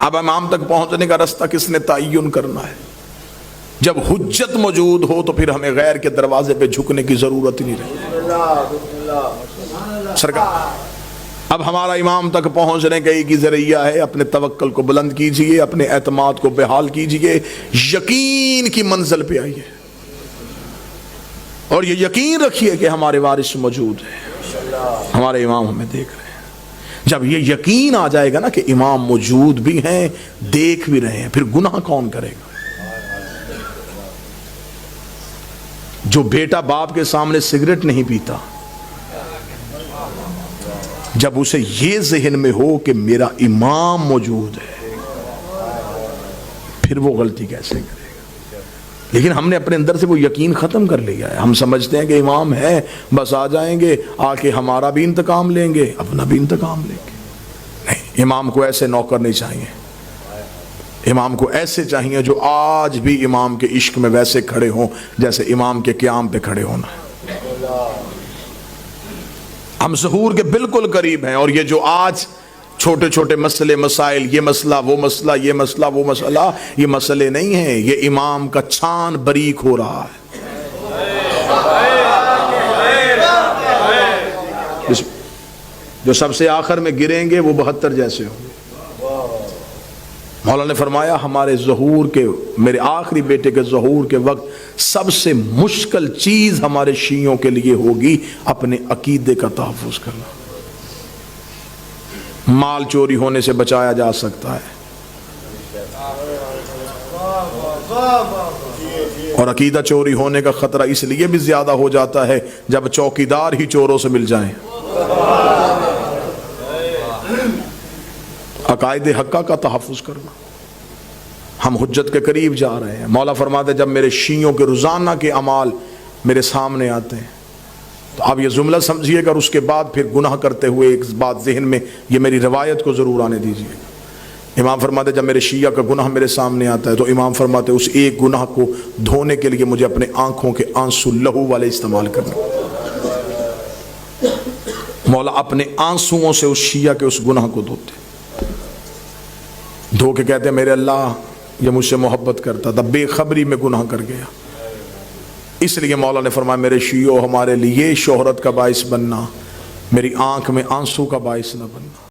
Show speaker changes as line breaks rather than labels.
اب امام تک پہنچنے کا راستہ کس نے تعین کرنا ہے؟ جب حجت موجود ہو تو پھر ہمیں غیر کے دروازے پہ جھکنے کی ضرورت ہی نہیں رہی۔ سرکار اب ہمارا امام تک پہنچنے کا ایک ہی ذریعہ ہے، اپنے توکل کو بلند کیجئے، اپنے اعتماد کو بحال کیجئے، یقین کی منزل پہ آئیے اور یہ یقین رکھیے کہ ہمارے وارث موجود ہیں، ہمارے امام ہمیں دیکھ رہے ہیں۔ جب یہ یقین آ جائے گا نا کہ امام موجود بھی ہیں، دیکھ بھی رہے ہیں، پھر گناہ کون کرے گا؟ جو بیٹا باپ کے سامنے سگریٹ نہیں پیتا، جب اسے یہ ذہن میں ہو کہ میرا امام موجود ہے، پھر وہ غلطی کیسے کرے گا؟ لیکن ہم نے اپنے اندر سے وہ یقین ختم کر لیا ہے، ہم سمجھتے ہیں کہ امام ہے، بس آ جائیں گے، آ کے ہمارا بھی انتقام لیں گے، اپنا بھی انتقام لیں گے۔ نہیں، امام کو ایسے نوکر نہیں چاہیے، امام کو ایسے چاہیے جو آج بھی امام کے عشق میں ویسے کھڑے ہوں جیسے امام کے قیام پہ کھڑے ہونا۔ ہم ظہور کے بالکل قریب ہیں، اور یہ جو آج چھوٹے چھوٹے مسئلے مسائل، یہ مسئلہ وہ مسئلہ، یہ مسئلہ وہ مسئلہ، یہ مسئلے نہیں ہیں، یہ امام کا چھان بریک ہو رہا ہے۔ جو سب سے آخر میں گریں گے وہ 72 جیسے ہوں گے۔ مولا نے فرمایا ہمارے ظہور کے، میرے آخری بیٹے کے ظہور کے وقت سب سے مشکل چیز ہمارے شیعوں کے لیے ہوگی اپنے عقیدے کا تحفظ کرنا۔ مال چوری ہونے سے بچایا جا سکتا ہے، اور عقیدہ چوری ہونے کا خطرہ اس لیے بھی زیادہ ہو جاتا ہے جب چوکیدار ہی چوروں سے مل جائیں۔ عقائد حقہ کا تحفظ کرنا، ہم حجت کے قریب جا رہے ہیں۔ مولا فرماتے جب میرے شیعوں کے روزانہ کے اعمال میرے سامنے آتے ہیں تو آپ یہ جملہ سمجھیے گا، اور اس کے بعد پھر گناہ کرتے ہوئے ایک بات ذہن میں یہ میری روایت کو ضرور آنے دیجیے۔ امام فرماتے جب میرے شیعہ کا گناہ میرے سامنے آتا ہے تو امام فرماتے اس ایک گناہ کو دھونے کے لیے مجھے اپنے آنکھوں کے آنسو لہو والے استعمال کرنا۔ مولا اپنے آنسوؤں سے اس شیعہ کے اس گناہ کو دھوتے، دھو کے کہتے ہیں میرے اللہ یہ مجھ سے محبت کرتا تھا، بے خبری میں گناہ کر گیا، اس لیے مولا نے فرمایا میرے شیعوں ہمارے لیے شہرت کا باعث بننا، میری آنکھ میں آنسو کا باعث نہ بننا۔